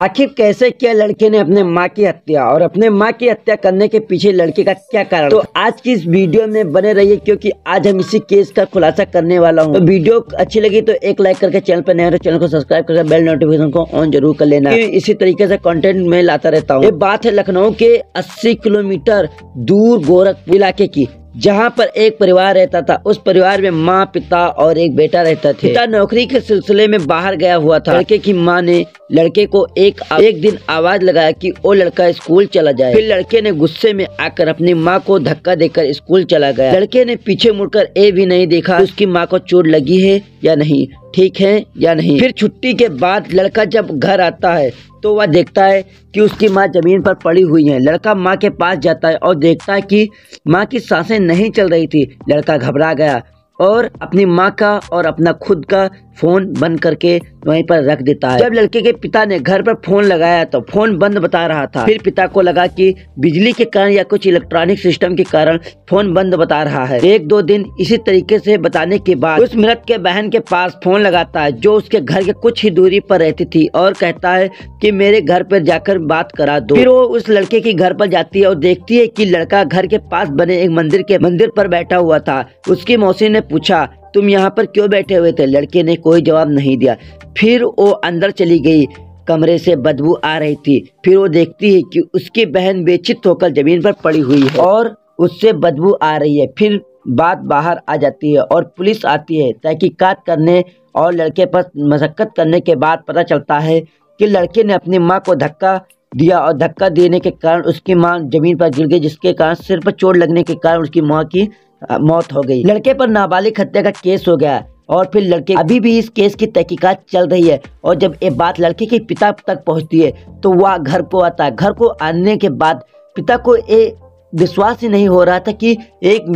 आखिर कैसे किया लड़के ने अपने माँ की हत्या और अपने माँ की हत्या करने के पीछे लड़के का क्या कारण। तो आज की इस वीडियो में बने रहिए क्योंकि आज हम इसी केस का खुलासा करने वाला हूँ। तो वीडियो अच्छी लगी तो एक लाइक करके, चैनल पर नए हो तो चैनल को सब्सक्राइब करके बेल नोटिफिकेशन को ऑन जरूर कर लेना। इसी तरीके से कंटेंट में लाता रहता हूँ। ये बात है लखनऊ के 80 किलोमीटर दूर गोरखपुर इलाके की, जहाँ पर एक परिवार रहता था। उस परिवार में माँ, पिता और एक बेटा रहता थे। पिता नौकरी के सिलसिले में बाहर गया हुआ था। लड़के की माँ ने लड़के को एक दिन आवाज लगाया कि वो लड़का स्कूल चला जाए। फिर लड़के ने गुस्से में आकर अपनी माँ को धक्का देकर स्कूल चला गया। लड़के ने पीछे मुड़कर ये भी नहीं देखा उसकी माँ को चोट लगी है या नहीं, ठीक है या नहीं। फिर छुट्टी के बाद लड़का जब घर आता है तो वह देखता है कि उसकी माँ जमीन पर पड़ी हुई है। लड़का माँ के पास जाता है और देखता है कि माँ की सांसें नहीं चल रही थी। लड़का घबरा गया और अपनी माँ का और अपना खुद का फोन बंद करके वहीं पर रख देता है। जब लड़के के पिता ने घर पर फोन लगाया तो फोन बंद बता रहा था। फिर पिता को लगा कि बिजली के कारण या कुछ इलेक्ट्रॉनिक सिस्टम के कारण फोन बंद बता रहा है। 1-2 दिन इसी तरीके से बताने के बाद उस मृत के बहन के पास फोन लगाता है, जो उसके घर के कुछ ही दूरी पर रहती थी, और कहता है कि मेरे घर पर जाकर बात करा दो। फिर वो उस लड़के के घर पर जाती है और देखती है कि लड़का घर के पास बने एक मंदिर पर बैठा हुआ था। उसकी मौसी ने पूछा, तुम यहाँ पर क्यों बैठे हुए थे? लड़के ने कोई जवाब नहीं दिया। फिर वो अंदर चली गई। कमरे से बदबू आ रही थी। फिर वो देखती है कि उसकी बहन बेचित होकर जमीन पर पड़ी हुई है और उससे बदबू आ रही है। फिर बात बाहर आ जाती है और पुलिस आती है। तहकीकात करने और लड़के पर मशक्कत करने के बाद पता चलता है कि लड़के ने अपनी माँ को धक्का दिया और धक्का देने के कारण उसकी माँ जमीन पर गिर गई, जिसके कारण सिर पर चोट लगने के कारण उसकी माँ की मौत हो गई। लड़के पर नाबालिग हत्या का केस हो गया और फिर लड़के अभी भी इस केस की तहकीकात चल रही है। और जब ये बात लड़के के पिता तक पहुंचती है तो वह घर को आता है। घर को आने के बाद पिता को ये विश्वास ही नहीं हो रहा था कि एक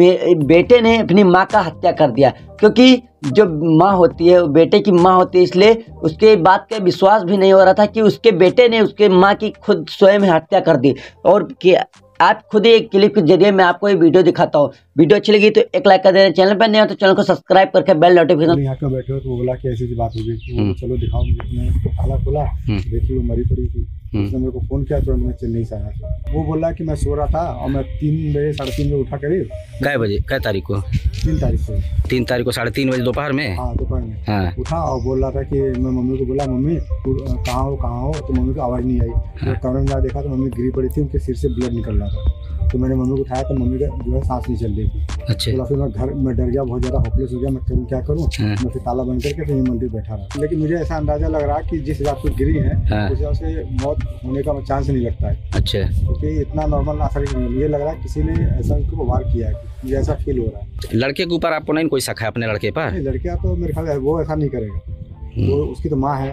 बेटे ने अपनी माँ का हत्या कर दिया, क्योंकि जो माँ होती है वो बेटे की माँ होती है, इसलिए उसके बात का विश्वास भी नहीं हो रहा था कि उसके बेटे ने उसके माँ की खुद स्वयं हत्या कर दी। और कि आप खुद ही एक क्लिप के जरिए मैं आपको ये वीडियो दिखाता हूँ। वीडियो अच्छी लगी तो एक लाइक कर देना, चैनल पर नए हो तो चैनल को सब्सक्राइब करके बेल नोटिफिकेशन। यहाँ क्यों बैठे हो? तो वो बोला कि ऐसी बात होगी। तो चलो दिखाओ। मैंने ताला खोला, देखी वो मरी पड़ी थी। उसने मेरे को फोन किया तो मैं चेन्नई से आया था। वो बोला कि मैं सो रहा था और मैं 3 बजे 3:30 बजे उठा करीब। कै बजे, कै तारीख को? 3 तारीख को। 3 तारीख को 3:30 बजे दोपहर में? हाँ, दोपहर में। हाँ। उठा और बोल रहा था कि मैं मम्मी को बोला, मम्मी कहाँ हो? तो मम्मी को आवाज़ नहीं आई। तो कमरे में जा देखा तो मम्मी गिरी पड़ी थी, उनके सिर से ब्लड निकल रहा था। तो मैंने मम्मी को उठाया तो मम्मी का जो है सांस नहीं चल रही थी। अच्छा। तो फिर मैं डर गया, बहुत ज़्यादा होपलेस हो गया। मैं करूँ क्या करूँ? मैं फिर ताला बंद करके फिर मंदिर बैठा रहा। लेकिन मुझे ऐसा अंदाजा लग रहा कि जिस हिसाब से गिरी है उस हिसाब से मौत होने का चांस नहीं लगता है। अच्छा। क्योंकि इतना नॉर्मल असर नहीं, ये लग रहा है किसी ने ऐसा उनको वार किया है, मुझे ऐसा फील हो रहा है। लड़के के ऊपर आपको नहीं कोई शक है? अपने लड़के पर? लड़का तो मेरे ख्याल वो ऐसा नहीं करेगा। वो उसकी तो माँ है,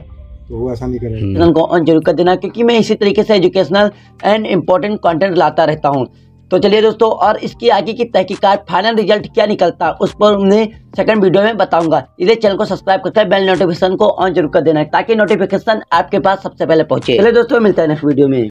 तो वो ऐसा नहीं करेगा। चैनल को ऑन जरूर कर देना क्योंकि मैं इसी तरीके से एजुकेशनल एंड इम्पोर्टेंट कंटेंट लाता रहता हूं। तो चलिए दोस्तों, और इसकी आगे की तहकीकात फाइनल रिजल्ट क्या निकलता उस पर मैं सेकंड वीडियो में बताऊंगा। इसे चैनल को सब्सक्राइब करके बेल नोटिफिकेशन को ऑन जरूर कर देना ताकि नोटिफिकेशन आपके पास सबसे पहले पहुंचे। चलिए दोस्तों, मिलते हैं नेक्स्ट वीडियो में।